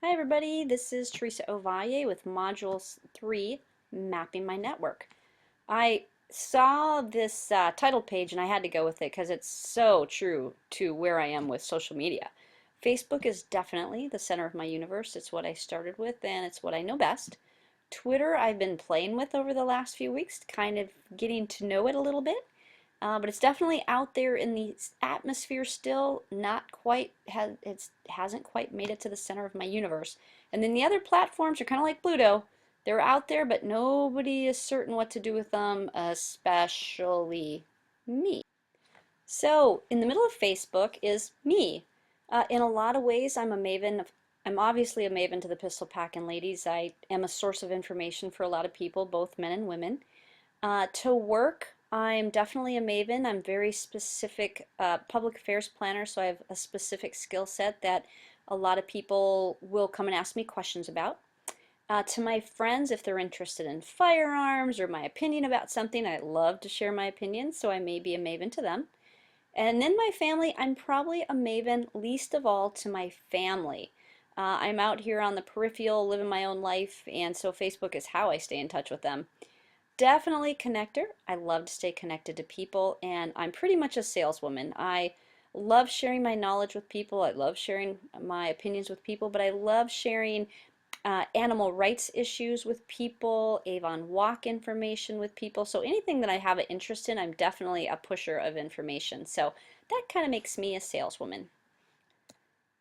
Hi everybody, this is Teresa Ovalle with Module 3, Mapping My Network. I saw this title page and I had to go with it because it's so true to where I am with social media. Facebook is definitely the center of my universe. It's what I started with and it's what I know best. Twitter I've been playing with over the last few weeks, kind of getting to know it a little bit. But it's definitely out there in the atmosphere still, not quite, hasn't quite made it to the center of my universe. And then the other platforms are kind of like Pluto. They're out there, but nobody is certain what to do with them, especially me. So, in the middle of Facebook is me. In a lot of ways, I'm obviously a maven to the pistol packing ladies. I am a source of information for a lot of people, both men and women. To work, I'm definitely a maven. I'm very specific public affairs planner, so I have a specific skill set that a lot of people will come and ask me questions about. To my friends, if they're interested in firearms or my opinion about something, I love to share my opinion, so I may be a maven to them. And then my family, I'm probably a maven least of all to my family. I'm out here on the peripheral, living my own life, and so Facebook is how I stay in touch with them. Definitely connector. I love to stay connected to people, and I'm pretty much a saleswoman. I love sharing my knowledge with people. I love sharing my opinions with people, but I love sharing animal rights issues with people, Avon Walk information with people. So anything that I have an interest in, I'm definitely a pusher of information. So that kind of makes me a saleswoman.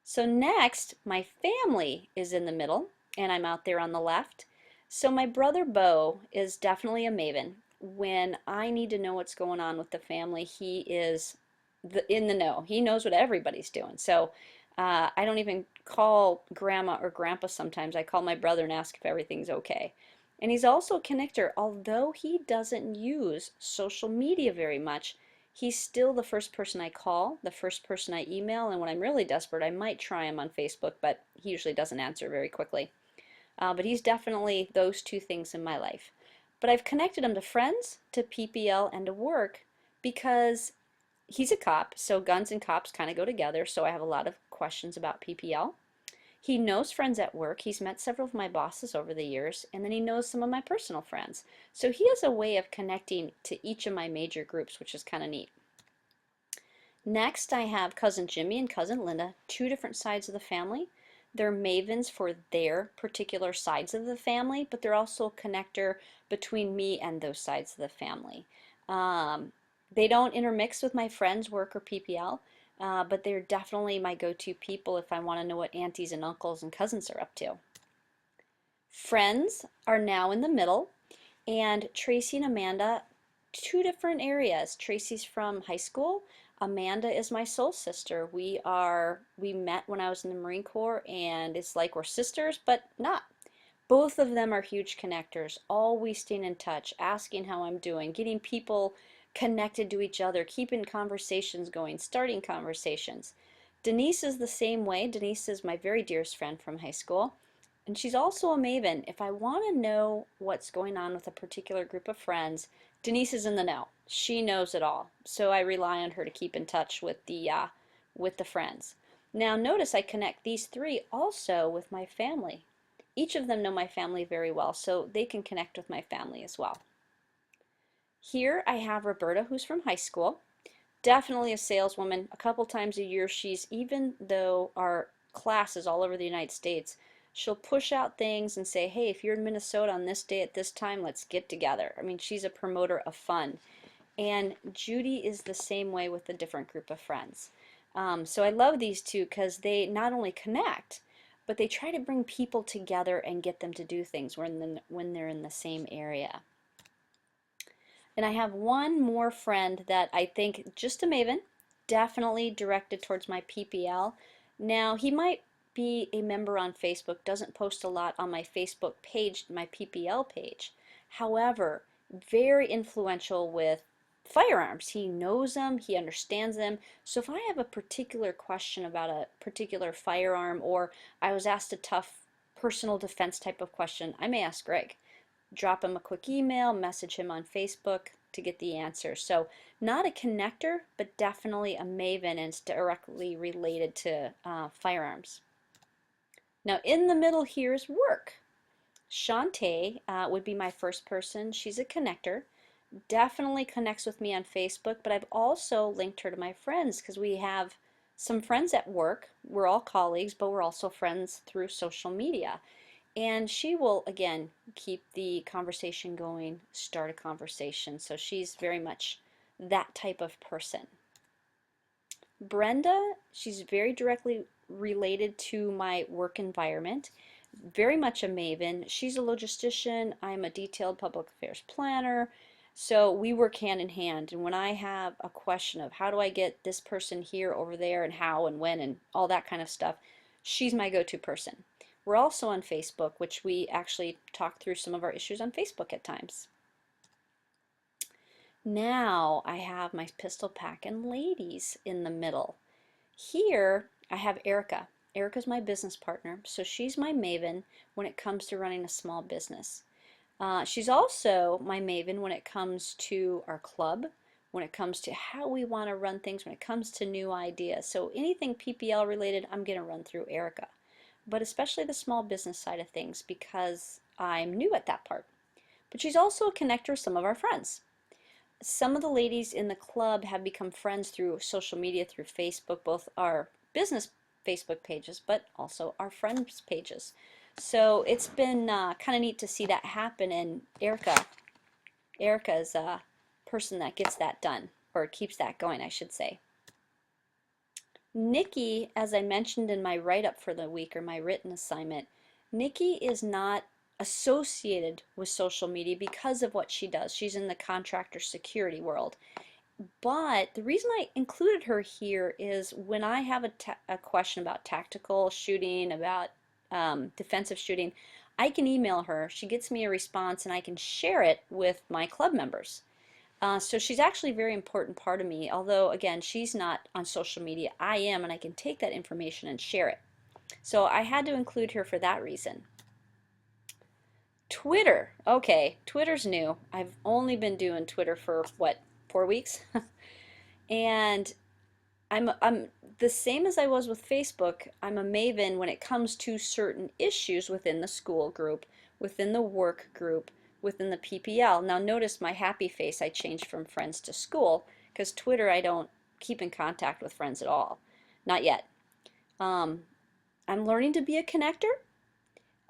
So next, my family is in the middle, and I'm out there on the left. So my brother Bo is definitely a maven. When I need to know what's going on with the family, he is in the know. He knows what everybody's doing. So I don't even call grandma or grandpa sometimes. I call my brother and ask if everything's okay. And he's also a connector. Although he doesn't use social media very much, he's still the first person I call, the first person I email, and when I'm really desperate, I might try him on Facebook, but he usually doesn't answer very quickly. But he's definitely those two things in my life. But I've connected him to friends, to PPL, and to work because he's a cop, so guns and cops kind of go together, so I have a lot of questions about PPL. He knows friends at work. He's met several of my bosses over the years, and then he knows some of my personal friends. So he has a way of connecting to each of my major groups, which is kind of neat. Next, I have Cousin Jimmy and Cousin Linda, two different sides of the family. They're mavens for their particular sides of the family, but they're also a connector between me and those sides of the family. They don't intermix with my friends' work or PPL, but they're definitely my go-to people if I want to know what aunties and uncles and cousins are up to. Friends are now in the middle, and Tracy and Amanda, two different areas. Tracy's from high school. Amanda is my soul sister. We met when I was in the Marine Corps, and it's like we're sisters, but not. Both of them are huge connectors, always staying in touch, asking how I'm doing, getting people connected to each other, keeping conversations going, starting conversations. Denise is the same way. Denise is my very dearest friend from high school. And she's also a maven. If I want to know what's going on with a particular group of friends, Denise is in the know. She knows it all. So I rely on her to keep in touch with the friends. Now notice I connect these three also with my family. Each of them know my family very well, so they can connect with my family as well. Here I have Roberta, who's from high school. Definitely a saleswoman. A couple times a year, even though our class is all over the United States, she'll push out things and say, hey, if you're in Minnesota on this day at this time, let's get together. I mean, she's a promoter of fun. And Judy is the same way with a different group of friends. So I love these two because they not only connect, but they try to bring people together and get them to do things when they're in the same area. And I have one more friend that I think just a maven, definitely directed towards my PPL. Now, he might be a member on Facebook, doesn't post a lot on my Facebook page, my PPL page. However, very influential with firearms. He knows them, he understands them. So if I have a particular question about a particular firearm or I was asked a tough personal defense type of question, I may ask Greg, drop him a quick email, message him on Facebook to get the answer. So not a connector, but definitely a maven and it's directly related to firearms. Now in the middle here is work. Shantae would be my first person. She's a connector. Definitely connects with me on Facebook, but I've also linked her to my friends because we have some friends at work. We're all colleagues, but we're also friends through social media. And she will, again, keep the conversation going, start a conversation. So she's very much that type of person. Brenda, she's very directly related to my work environment. Very much a maven. She's a logistician. I'm a detailed public affairs planner. So we work hand in hand. And when I have a question of how do I get this person here, over there, and how and when and all that kind of stuff, she's my go-to person. We're also on Facebook, which we actually talk through some of our issues on Facebook at times. Now I have my pistol packing ladies in the middle. Here I have Erica. Erica's my business partner, so she's my maven when it comes to running a small business. She's also my maven when it comes to our club, when it comes to how we want to run things, when it comes to new ideas. So anything PPL related, I'm going to run through Erica, but especially the small business side of things because I'm new at that part. But she's also a connector of some of our friends. Some of the ladies in the club have become friends through social media, through Facebook, both our business Facebook pages, but also our friends pages. So it's been kind of neat to see that happen, and Erica is a person that gets that done, or keeps that going, I should say. Nikki, as I mentioned in my write-up for the week, or my written assignment, Nikki is not associated with social media because of what she does. She's in the contractor security world. But the reason I included her here is when I have a question about tactical shooting, about defensive shooting, I can email her. She gets me a response and I can share it with my club members. So she's actually a very important part of me, although again, she's not on social media. I am, and I can take that information and share it. So I had to include her for that reason. Twitter. Okay, Twitter's new. I've only been doing Twitter for what, 4 weeks? And I'm the same as I was with Facebook. I'm a maven when it comes to certain issues within the school group, within the work group, within the PPL. Now notice my happy face I changed from friends to school because Twitter I don't keep in contact with friends at all. Not yet. Um, I'm learning to be a connector,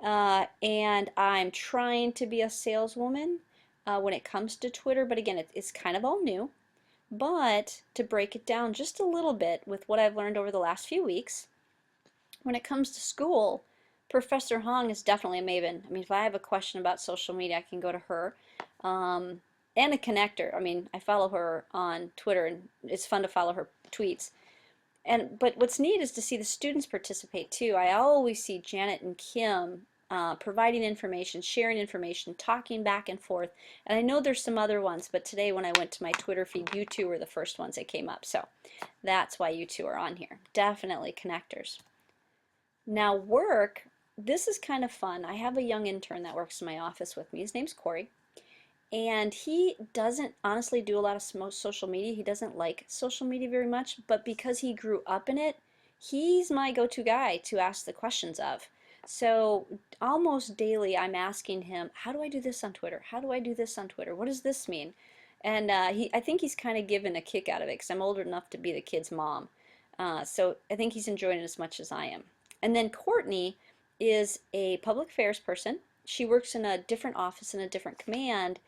and I'm trying to be a saleswoman when it comes to Twitter, but again, it's kind of all new. But to break it down just a little bit with what I've learned over the last few weeks, when it comes to school, Professor Hong is definitely a maven. I mean, if I have a question about social media, I can go to her. Um, and a connector. I mean, I follow her on Twitter, and it's fun to follow her tweets. But what's neat is to see the students participate too. I always see Janet and Kim providing information, sharing information, talking back and forth. And I know there's some other ones, but today when I went to my Twitter feed, you two were the first ones that came up. So that's why you two are on here. Definitely connectors. Now work, this is kind of fun. I have a young intern that works in my office with me. His name's Corey. And he doesn't honestly do a lot of social media. He doesn't like social media very much, but because he grew up in it, he's my go-to guy to ask the questions of. So almost daily I'm asking him, how do I do this on Twitter? How do I do this on Twitter? What does this mean? And I think he's kind of given a kick out of it because I'm old enough to be the kid's mom. So I think he's enjoying it as much as I am. And then Courtney is a public affairs person. She works in a different office in a different command,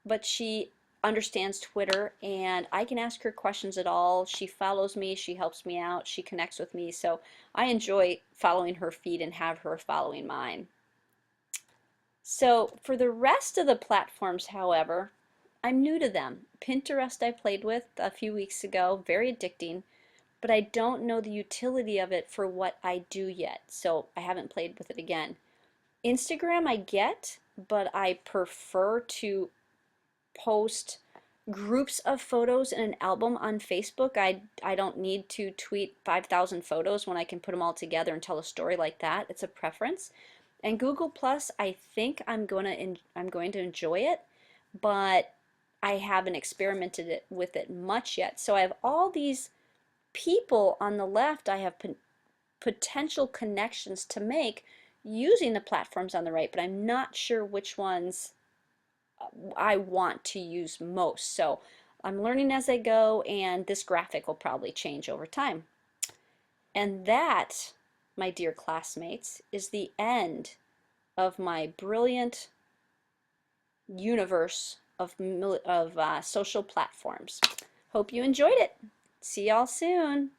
but she understands Twitter and I can ask her questions at all. She follows me, she helps me out, she connects with me, so I enjoy following her feed and have her following mine. So for the rest of the platforms, however, I'm new to them. Pinterest I played with a few weeks ago, very addicting, but I don't know the utility of it for what I do yet, so I haven't played with it again. Instagram I get, but I prefer to post groups of photos in an album on Facebook. I don't need to tweet 5,000 photos when I can put them all together and tell a story like that. It's a preference. And Google Plus, I think I'm going to enjoy it, but I haven't experimented with it much yet. So I have all these people on the left I have potential connections to make using the platforms on the right, but I'm not sure which ones I want to use most. So I'm learning as I go, and this graphic will probably change over time. And that, my dear classmates, is the end of my brilliant universe of social platforms. Hope you enjoyed it. See y'all soon.